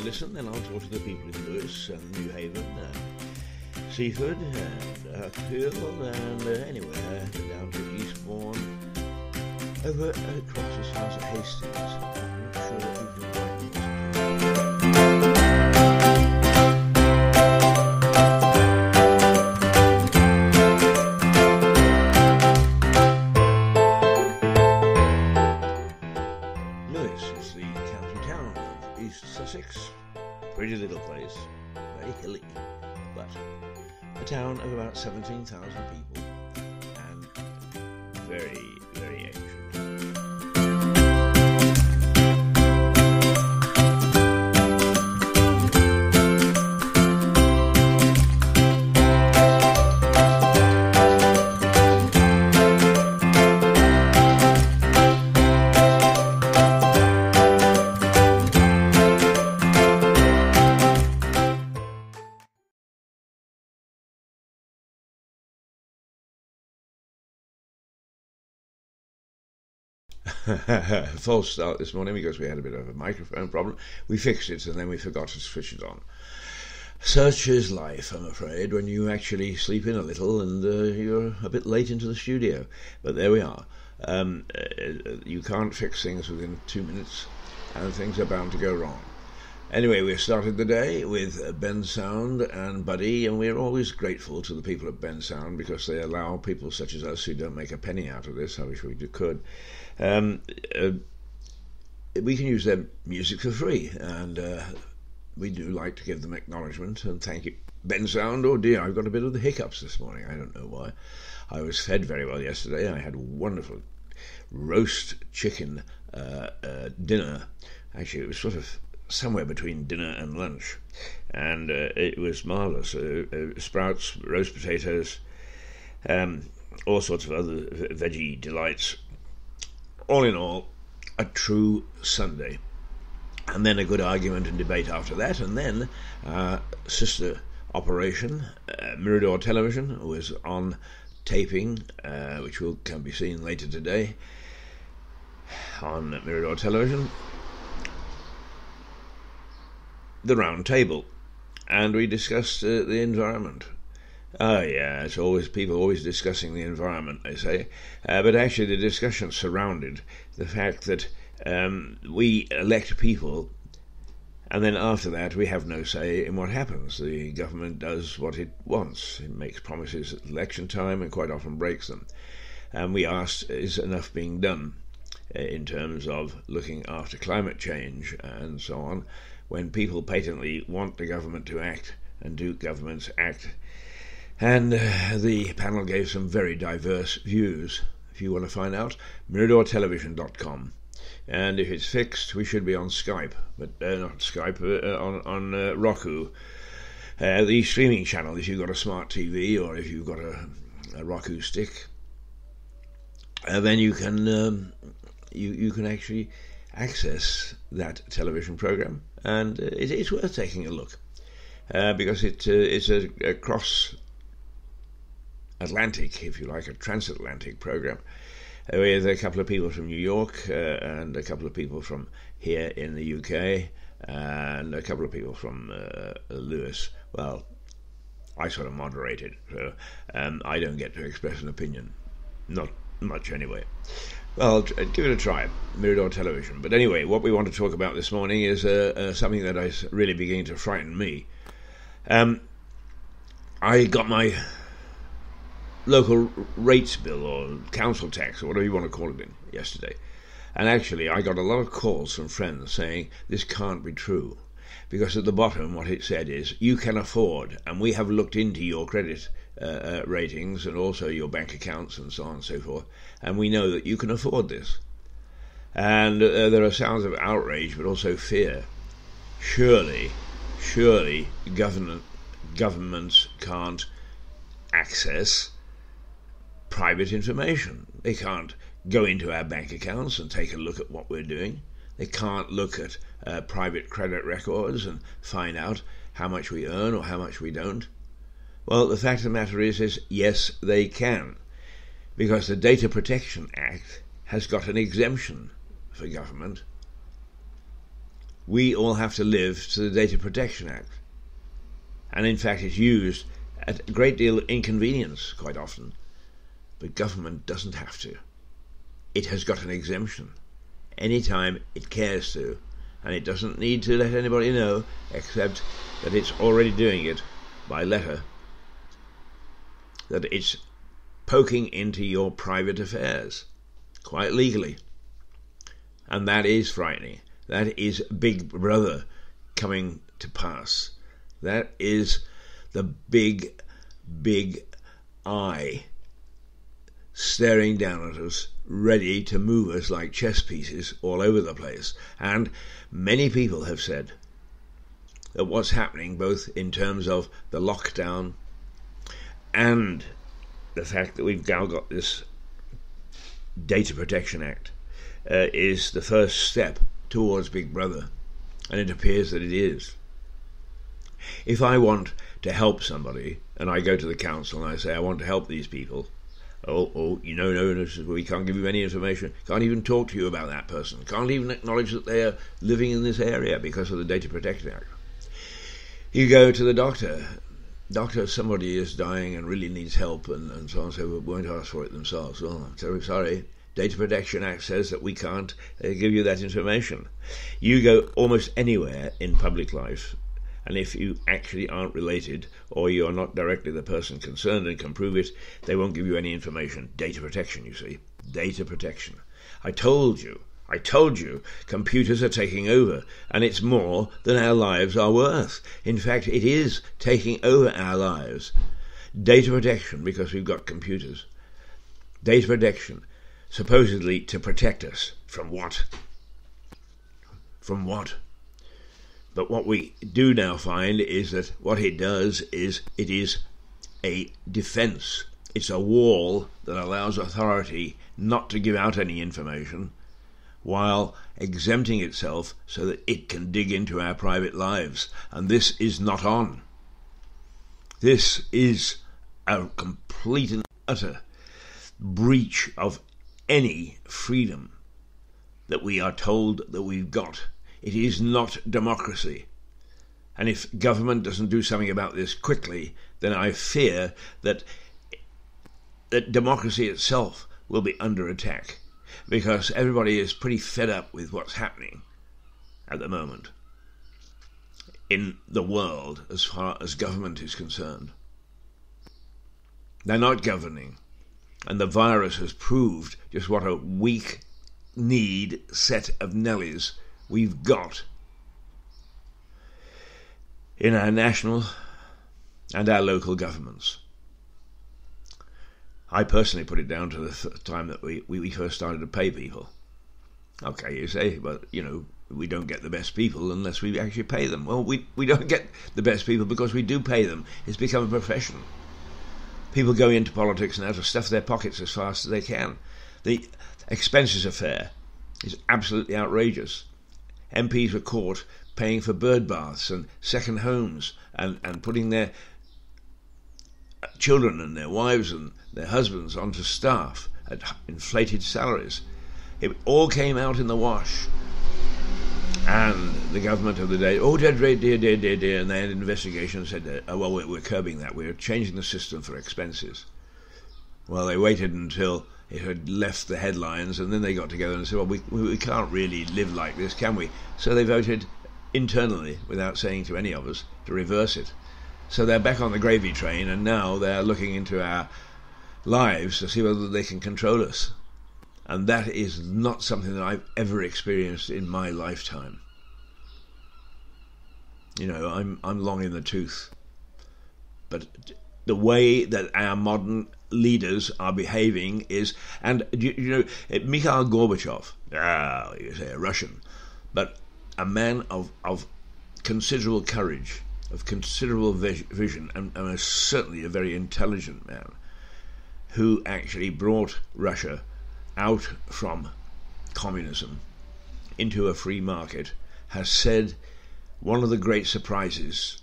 to listen, then I'll talk to the people in Lewis and New Haven, Seaford and Hull, and anywhere down to Eastbourne, over across as far as Hastings. I'm not sure what you can find. Pretty little place, very hilly, but a town of about 17,000 people, and very, very ancient. False start this morning because we had a bit of a microphone problem. We fixed it and then we forgot to switch it on. Such is life, I'm afraid, when you actually sleep in a little and you're a bit late into the studio. But there we are. You can't fix things within 2 minutes and things are bound to go wrong. Anyway, we started the day with Ben Sound and Buddy, and we're always grateful to the people at Ben Sound because they allow people such as us who don't make a penny out of this, I wish we could, we can use their music for free, and we do like to give them acknowledgement and thank you. Ben Sound, oh dear, I've got a bit of the hiccups this morning, I don't know why. I was fed very well yesterday. I had a wonderful roast chicken dinner. Actually, it was sort of somewhere between dinner and lunch, and it was marvellous. Sprouts, roast potatoes, all sorts of other veggie delights. All in all, a true Sunday. And then a good argument and debate after that, and then sister operation, Mirador Television, was on taping, which can be seen later today on Mirador Television. The round table, and we discussed the environment. Oh yeah, it's always people always discussing the environment, they say, but actually the discussion surrounded the fact that we elect people, and then after that we have no say in what happens. The government does what it wants. It makes promises at election time and quite often breaks them. And we asked, is enough being done in terms of looking after climate change and so on, when people patently want the government to act, and do governments act? And the panel gave some very diverse views. If you want to find out, miradortelevision.com. And if it's fixed, we should be on Skype, but not Skype, on Roku. The streaming channel, if you've got a smart TV or if you've got a Roku stick, then you can you can actually access that television program, and it's worth taking a look because it's a cross-Atlantic, if you like, a transatlantic program with a couple of people from New York and a couple of people from here in the UK and a couple of people from Lewis. Well, I sort of moderate it, so I don't get to express an opinion, not much anyway. Well, give it a try, Mirador Television. But anyway, what we want to talk about this morning is something that is really beginning to frighten me. I got my local rates bill, or council tax, or whatever you want to call it, in yesterday. And actually, I got a lot of calls from friends saying, this can't be true. Because at the bottom, what it said is, you can afford, and we have looked into your credit ratings and also your bank accounts and so on and so forth, and we know that you can afford this. And there are sounds of outrage, but also fear. Surely governments can't access private information. They can't go into our bank accounts and take a look at what we're doing. They can't look at private credit records and find out how much we earn or how much we don't. Well, the fact of the matter is yes, they can, because the Data Protection Act has got an exemption for government. we all have to live to the Data Protection Act. And in fact it's used at a great deal of inconvenience quite often. But government doesn't have to. It has got an exemption anytime it cares to, and it doesn't need to let anybody know except that it's already doing it by letter, that it's poking into your private affairs quite legally. And that is frightening. That is Big Brother coming to pass. That is the big eye staring down at us, ready to move us like chess pieces all over the place. And many people have said that what's happening, both in terms of the lockdown and the fact that we've now got this Data Protection Act, is the first step towards Big Brother. And it appears that it is. If I want to help somebody, and I go to the council and I say, I want to help these people, no, we can't give you any information, can't even talk to you about that person, can't even acknowledge that they are living in this area because of the Data Protection Act. You go to the doctor, somebody is dying and really needs help, and so on, so won't ask for it themselves. Well, I'm terribly sorry, Data Protection Act says that we can't give you that information. You go almost anywhere in public life, and if you actually aren't related, or you're not directly the person concerned and can prove it, they won't give you any information. Data protection, you see. Data protection. I told you, computers are taking over, and it's more than our lives are worth. In fact, it is taking over our lives. Data protection, because we've got computers. Data protection, supposedly to protect us. From what? From what? But what we do now find is that what it does is it is a defense. It's a wall that allows authority not to give out any information while exempting itself so that it can dig into our private lives. And this is not on. This is a complete and utter breach of any freedom that we are told that we've got. It is not democracy. And if government doesn't do something about this quickly, then I fear that democracy itself will be under attack, because everybody is pretty fed up with what's happening at the moment in the world as far as government is concerned. They're not governing, and the virus has proved just what a weak-kneed set of Nellies we've got in our national and our local governments. I personally put it down to the time that we first started to pay people. Okay, you say, but we don't get the best people unless we actually pay them. Well, we don't get the best people because we do pay them. It's become a profession. People go into politics now to stuff their pockets as fast as they can. The expenses affair is absolutely outrageous. MPs were caught paying for bird baths and second homes and putting their children and their wives and their husbands onto staff at inflated salaries. It all came out in the wash. And the government of the day, dear, and they had an investigation and said, we're curbing that. We're changing the system for expenses. Well, they waited until it had left the headlines, and then they got together and said, well, we can't really live like this, can we? So they voted internally, without saying to any of us, to reverse it. So they're back on the gravy train, and now they're looking into our lives to see whether they can control us. And that is not something that I've ever experienced in my lifetime. I'm long in the tooth. But the way that our modern leaders are behaving is, and Mikhail Gorbachev, you say a Russian, but a man of considerable courage, of considerable vision, and certainly a very intelligent man, who actually brought Russia out from communism into a free market, has said one of the great surprises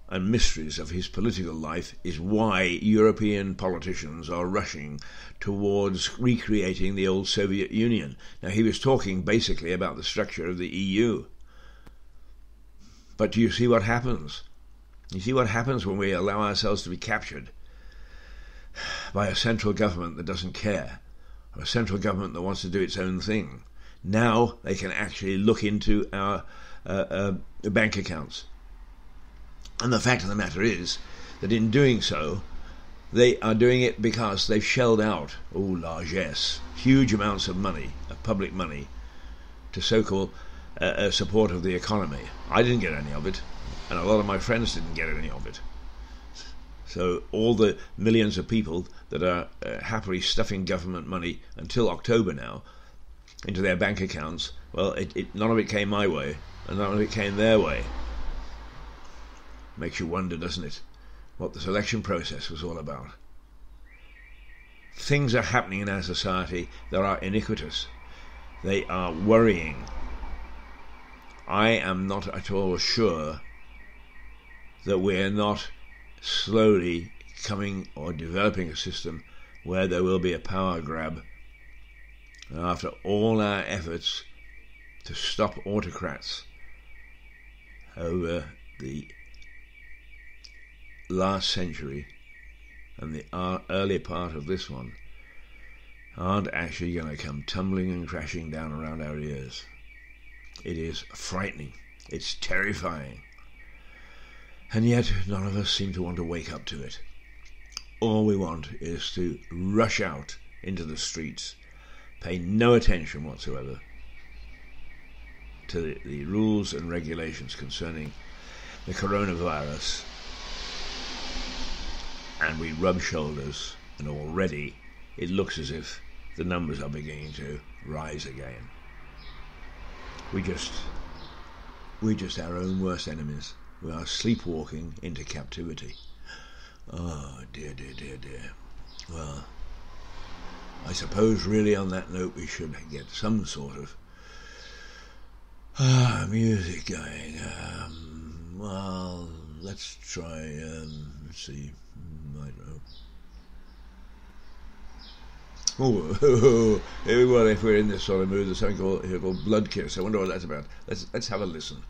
and mysteries of his political life is why European politicians are rushing towards recreating the old Soviet Union. Now, he was talking basically about the structure of the EU. But do you see what happens? You see what happens when we allow ourselves to be captured by a central government that doesn't care, or a central government that wants to do its own thing. Now they can actually look into our bank accounts. And the fact of the matter is that in doing so, they are doing it because they've shelled out, largesse, huge amounts of money, of public money, to so-called support of the economy. I didn't get any of it, and a lot of my friends didn't get any of it. So all the millions of people that are happily stuffing government money until October now into their bank accounts, well, none of it came my way, and none of it came their way. Makes you wonder, doesn't it, what the selection process was all about. Things are happening in our society that are iniquitous. They are worrying. I am not at all sure that we're not slowly coming or developing a system where there will be a power grab. And after all our efforts to stop autocrats over the last century and the early part of this one aren't actually going to come tumbling and crashing down around our ears. It is frightening. It's terrifying. And yet none of us seem to want to wake up to it. All we want is to rush out into the streets, pay no attention whatsoever to the rules and regulations concerning the coronavirus, and we rub shoulders, and already it looks as if the numbers are beginning to rise again. We're just our own worst enemies. We are sleepwalking into captivity. Oh, dear, dear, dear, dear. Well, I suppose really on that note we should get some sort of music going. Well, let's try, let's see, I don't know. Well, if we're in this sort of mood, there's something called Blood Kiss. I wonder what that's about. Let's have a listen.